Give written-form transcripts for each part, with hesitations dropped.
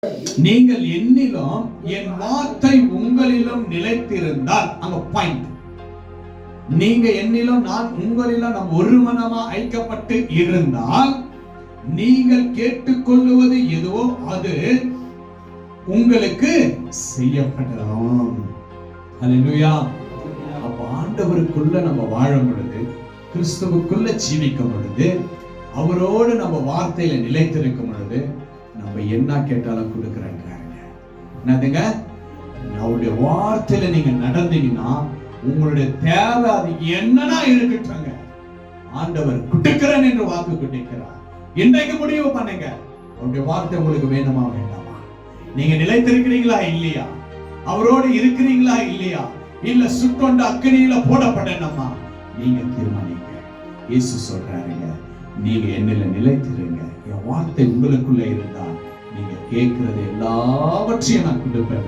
நீங்கள் என்னிலும் என் வார்த்தை உங்களிலும் நிலைத்திருந்தால், அங்க பாயிண்ட். நீங்க என்னிலும் நான் உங்களிலும் நாம் ஒரு மனமா ஐக்கப்பட்டு இருந்தால், நீங்கள் கேட்டுக்கொள்ளுவது எதுவோ அது உங்களுக்கு செய்யப்படும். ஹல்லேலூயா. அப்ப ஆண்டவருக்குள்ள நம்ம வாழும் பொழுது, கிறிஸ்துவுக்குள்ள ஜீவிக்கும் பொழுது, அவரோடு நம்ம வார்த்தையில நிலைத்திருக்கும் பொழுது, நம்ம என்ன கேட்டாலும் கொடுக்கிறாங்க. என்னதுங்க? அவருடைய வார்த்தையில நீங்க நடந்தீங்கன்னா உங்களுடைய தேவை அது என்னன்னா இருக்கட்டுங்க, ஆண்டவர் கொடுக்கிறேன் என்று வாக்கு கொடுக்கிறார். இன்றைக்கு முடிவு பண்ணுங்க, அவருடைய வார்த்தை உங்களுக்கு வேணுமா வேண்டாமா? நீங்க நிலைத்திருக்கிறீங்களா இல்லையா? அவரோடு இருக்கிறீங்களா இல்லையா? இல்ல சுட்டொண்ட அக்கினியில போடப்படணுமா? நீங்க தீர்மானிங்க. இயேசு சொல்றாருங்க, நீங்க என்னில நிலைத்திருங்க, என் வார்த்தை உங்களுக்குள்ள இருந்தா நீங்க கேட்கிறது எல்லாவற்றையும் நான் கொடுப்பேன்.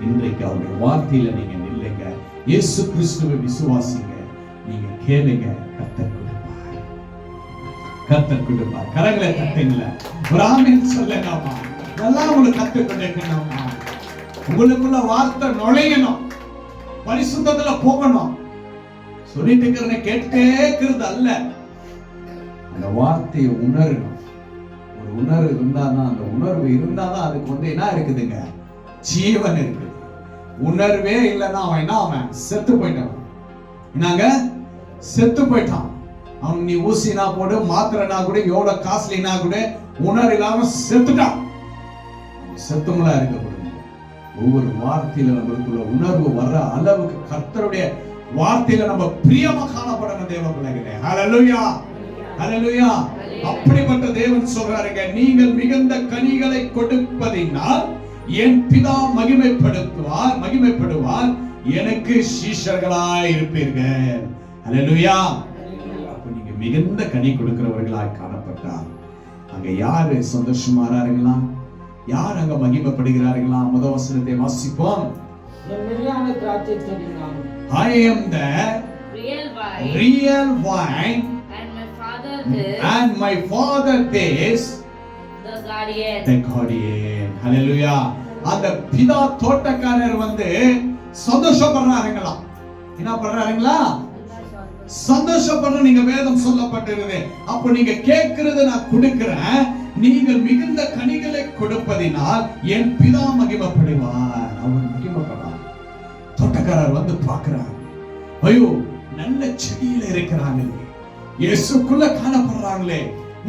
இன்றைக்கு அவருடைய வார்த்தையில நீங்க நில்லுங்க, இயேசு கிறிஸ்துவை விசுவாசிங்க, நீங்க கேளுங்க, கர்த்தர் கொடுப்பார். கர்த்தர் கொடுப்பார். கரங்களை தட்டுங்கள, ஒரு ஆமென் சொல்லுங்கம்மா. எல்லாம் உங்களுக்கு கர்த்தர் கொடுக்கணும்மா. உங்களுக்குள்ள வார்த்தை நுழையணும், பரிசுத்தத்துல போகணும். சொல்லிட்டு இருக்கிறத கேட்டே இருக்கிறது அல்ல, அந்த வார்த்தையை உணரணும். ஒரு உணர்வு இருந்தாதான், அந்த உணர்வு இருந்தாதான் அதுக்கு என்ன இருக்குதுங்க, ஜீவன் இருக்குது. உணர்வே இல்லைன்னா அவன் செத்து போயிட்டான். என்னங்க? செத்து போயிட்டான். அவன் நீ ஊசினா போடு, மாத்திரனா கூட, எவ்வளவு காஸ்ட்லினா கூட உணர்வு இல்லாம செத்துட்டான். செத்துங்களா இருக்கக்கூடாது. ஒவ்வொரு வார்த்தையில நம்மளுக்குள்ள உணர்வு வர்ற அளவுக்கு கர்த்தருடைய வார்த்தையில நம்ம பிரியமா காணப்படணும் தேவ பிள்ளைகளே. ஹல்லேலூயா, ஹல்லேலூயா. அப்படிப்பட்ட தேவன் சொல்றாருங்க, நீங்கள் மிகுந்த கனிகளை கொடுப்பதினால் என் பிதா மகிமைப்படுவார், எனக்கு சீஷர்களாய் இருப்பீர்கள். ஹல்லேலூயா. அப்ப நீங்க மிகுந்த கனி கொடுக்கிறவர்களாய் காணப்பட்டால் அங்க யாரு சந்தோஷமாறாருங்களா? யார் அங்க மகிமைப்படுகிறார்களா? முதல் வசனத்தை வாசிப்போம். I am the real vine and my father is the guardian. Hallelujah. அந்த பிதா தோட்டக்காரர் சந்தோஷப்படுறாருங்களா? என்ன பண்றாருங்களா? சந்தோஷப்படுற. நீங்க வேதம் சொல்லப்பட்டிருக்குது. அப்ப நீங்க கேட்கிறது நான் கொடுக்கிறேன், நீங்கள் மிகுந்த கனிகளை கொடுப்பதினால் என் பிதா மகிமைப்படுவார். அவர் மகிமைப்படுவார். தோட்டக்காரர் பார்க்கிறார், ஐயோ நல்ல செடியில இருக்கிறாங்களே, இயேசுக்குள்ள காணப்படுறாங்களே,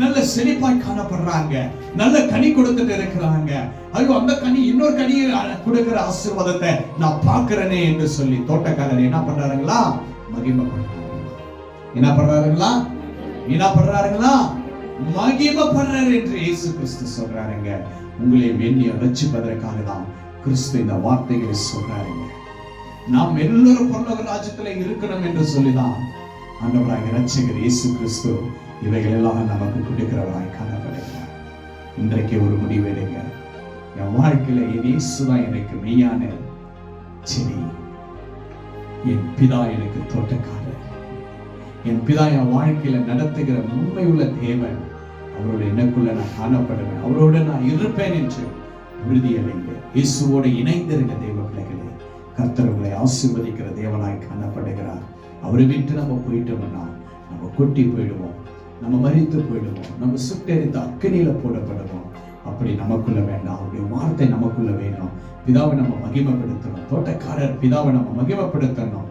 நல்ல செழிப்பாய் காணப்படுறாங்க, நல்ல கனி கொடுத்துட்டு இருக்கிறாங்க, ஐயோ அந்த கனி இன்னொரு கனியை கொடுக்கிற ஆசீர்வாதத்தை நான் பார்க்கிறேனே என்று சொல்லி தோட்டக்காரர் என்ன பண்றாருங்களா? மகிமைப்படுறாங்க. என்ன பண்றாருங்களா? மகிமைப்படுறார் என்று இயேசு கிறிஸ்து சொல்றாருங்க. உங்களை எண்ணி ரட்சிப்பதற்காக தான் கிறிஸ்து இந்த வார்த்தைகளை சொல்றாருங்க. நாம் எல்லாரும் பரலோக ராஜ்யத்துல இருக்கணும் என்று சொல்லிதான் ஆண்டவராகிய இரட்சகர் இயேசு கிறிஸ்து இவைகள் எல்லாம் நமக்கு கொடுக்கிறவராய் காணப்படுகிறார். இன்றைக்கு ஒரு முடிவெடுங்க, என் வாழ்க்கையில என் இயேசுதான் எனக்கு மெய்யான செடி, என் பிதா எனக்கு தோட்டக்காரர், என் பிதா என் வாழ்க்கையில நடத்துகிற உண்மை உள்ள தேவன், அவரோட எனக்குள்ள நான் காணப்படுவேன், அவரோட நான் இருப்பேன் என்று உறுதியடைங்க. இயேசுவோடு இணைந்திருக்க தேவ பிள்ளைகளே, கர்த்தர் உங்களை ஆசீர்வதிக்கிற தேவனாய் காணப்படுகிறார். அவரை விட்டு நம்ம போயிட்டோம்னா நம்ம கொட்டி போயிடுவோம், நம்ம மரித்து போயிடுவோம், நம்ம சுட்டெரித்து அக்கினியில போடப்படுவோம். அப்படி நமக்குள்ள வேண்டாம். அவருடைய வார்த்தை நமக்குள்ள வேணும். பிதாவை நம்ம மகிமைப்படுத்தணும். தோட்டக்காரர் பிதாவை நம்ம மகிமைப்படுத்தணும்.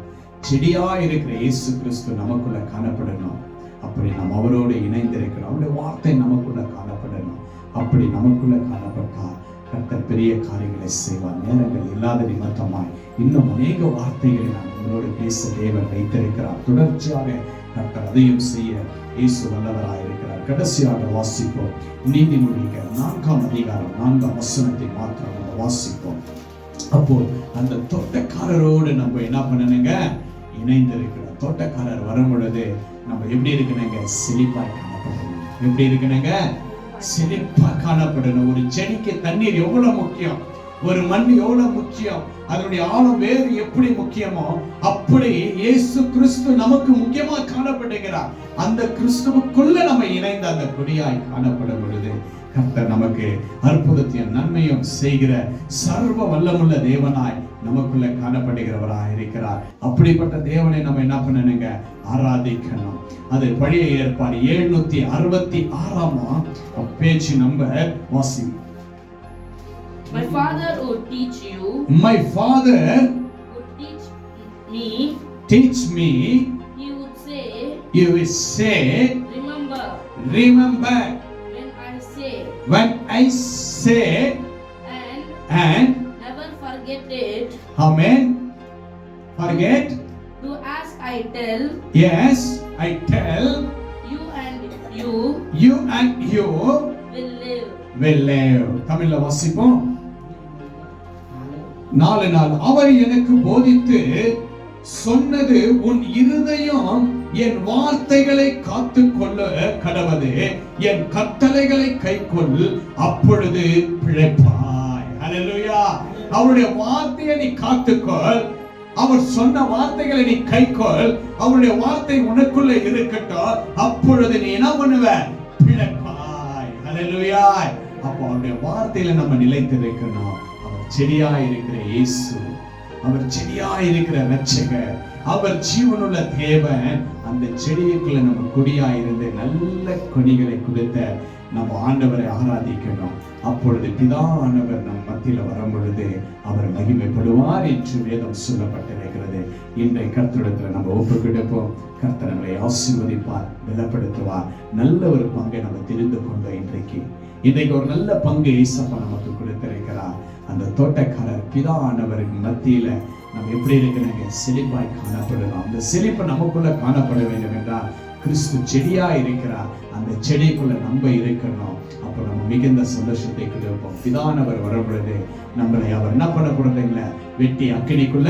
செடியா இருக்கிற இயேசு கிறிஸ்து நமக்குள்ள காணப்படணும். அப்படி நம்ம அவரோடு இணைந்திருக்கணும். அவருடைய வார்த்தை நமக்குள்ள காணப்படணும். அப்படி நமக்குள்ள காணப்பட்டால் கர்த்தர் பெரிய காரியங்களை செய்வார். நேரங்கள் இல்லாத நிமித்தமாய் இன்னும் அநேக வார்த்தைகளை நான் உங்களோடு பேச தேவன் வைத்திருக்கிறார். தொடர்ச்சியாக கர்த்தர் அதையும் செய்ய இயேசு வல்லவராய் இருக்கிறார். கடைசியாக வாசிப்போம். நீதிமொழிகள் 4ஆம் அதிகாரம் 4ஆம் வசனத்தை மாத்திரம் நம்ம வாசிப்போம். அப்போ அந்த தோட்டக்காரரோடு நம்ம என்ன பண்ணணுங்க? இணைந்திருக்கிறோம். தோட்டக்காரர் வரும் பொழுது நம்ம எப்படி இருக்கணுங்க? செழிப்பாய் காணப்படணும். எப்படி இருக்கணுங்க? செழிப்பா காணப்படணும். ஒரு செடிக்கு தண்ணீர் எவ்வளவு முக்கியம். ஒரு மண் எவ்வளவு முக்கியம், அதனுடைய ஆழம் வேறு எப்படி முக்கியமோ அப்படி இயேசு கிறிஸ்து நமக்கு முக்கியமா காணப்படுகிறார். அந்த கிறிஸ்துவுக்குள்ள நம்ம இணைந்த அந்த கொடியாய் காணப்படும் பொழுது கர்த்தர் நமக்கு அற்புதத்தையும் நன்மையும் செய்கிற சர்வ வல்லமுள்ள தேவனாய் நமக்குள்ள காணப்படுகிறவராய் இருக்கிறார். அப்படிப்பட்ட தேவனை நம்ம என்ன பண்ணணுங்க? ஆராதிக்கணும். அது பழைய ஏற்பாடு 766 பேஜ் நம்பர் வாசி. My father would teach you. My father would teach me. Teach me. He would say. You will say. Remember. Remember. When I say. And never forget it. Amen. Forget. Do as I tell. Yes, I tell. You and you. You and you. Will live. தமிழ்ல வாசிப்போம். 4 நாள் அவர் எனக்கு போதித்து சொன்னது, உன் இருதயம் என் வார்த்தைகளை காத்துக்கொள்ள கடவது, என் கட்டளைகளை கைக்கொள், அப்பொழுது பிழைப்பாய். ஹல்லேலூயா. அவருடைய வார்த்தையை நீ காத்துக்கொள், அவர் சொன்ன வார்த்தைகளை நீ கைக்கொள், அவருடைய வார்த்தை உனக்குள்ள இருக்கட்டும், அப்பொழுது நீ என்ன பண்ணுவ? பிழைப்பாய். ஹல்லேலூயா. அப்போ அவருடைய வார்த்தையில நம்ம நிலைத்திருக்கணும். அவர் செடியாய் இருக்கிற இயேசு, அவர் செடியாய் இருக்கிற இரட்சகர், அவர் ஜீவனுள்ள தேவன். அந்த செடிக்குள்ள நம்ம கொடியாய் இருந்து நல்ல கொடிகளை கொடுத்த நம்ம ஆண்டவரை ஆராதிக்கணும். அப்பொழுது பிதாவானவர் நம் மத்தியில வரும் பொழுது அவர் மகிமைப்படுவார் என்று வேதம் சொல்லப்பட்டிருக்கிறது. இன்றைய கர்த்தரிடத்துல நம்ம ஒப்பு கொடுப்போம். கர்த்தர் நம்மை ஆசீர்வதிப்பார், பலப்படுத்துவார். நல்ல ஒரு பங்கை நம்ம தெரிந்து கொண்டோம். இன்றைக்கு ஒரு நல்ல பங்கு இயேசப்பா நமக்கு கொடுத்திருக்கிறார். அந்த தோட்டக்காரர் பிதாவானவருக்கு மத்தியில நம்ம எப்படி இருக்கிறாங்க? செழிப்பாய் காணப்படணும். அந்த செழிப்பு நமக்குள்ள காணப்பட வேண்டும் என்றால் கிறிஸ்து செடியா இருக்கிறார். அந்த செடிக்குள்ள நம்ம இருக்கணும். அப்ப நம்ம மிகுந்த சந்தோஷத்தை கொடுப்போம். பிதானவர் வரும் பொழுது நம்மளை அவர் என்ன பண்ண போறதுங்கள? வெட்டி அக்கினிக்குள்ள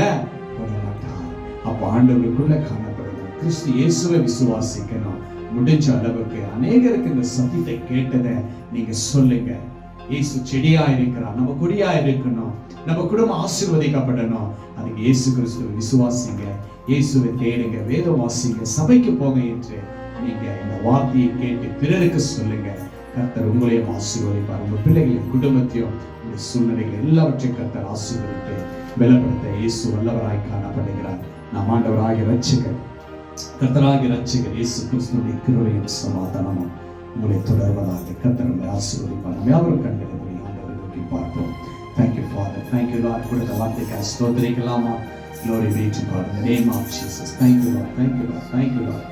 போட மாட்டார். அப்ப ஆண்டவருக்குள்ள காணப்படணும். கிறிஸ்து இயேசுவை விசுவாசிக்கணும். முடிஞ்ச அளவுக்கு அநேகருக்கு இந்த சத்தியத்தை கேட்டதை நீங்க சொல்லுங்க. இயேசு செடியா இருக்கிறார், நம்ம கொடியா இருக்கணும், நம்ம குடும்பம் ஆசீர்வதிக்கப்படணும். அதுக்கு இயேசு கிறிஸ்துவை விசுவாசிங்க, இயேசுவை தேடுங்க, வேதம் வாசிங்க, சபைக்கு போங்க என்று நீங்க இந்த வார்த்தையை கேட்டு பிறருக்கு சொல்லுங்க. கர்த்தர் உங்களையும் ஆசீர்வதிப்பார். உங்க பிள்ளைகளின் குடும்பத்தையும் உங்க சூழ்நிலைகள் எல்லாவற்றையும் கர்த்தர் ஆசீர்வதித்து பலப்படுத்த இயேசு வல்லவராய் காணப்படுகிறார். நம் ஆண்டவராகிய இரட்சகர், கர்த்தராகிய இரட்சகர் இயேசு கிறிஸ்துவின் கிருபையும் சமாதானமும் உங்களை தொடர்வதாக கர்த்தர் உங்களை ஆசீர்வதிப்பார். நம்ம யாவரும் கண்களை மூடி ஆண்டவரை நோக்கி பார்ப்போம். Thank you Father. Thank you Lord. கொடுத்த வார்த்தைக்காக ஸ்தோத்திரிக்கலாமா? Glory be to God in the name of Jesus. Thank you Lord. Thank you Lord. Thank you Lord.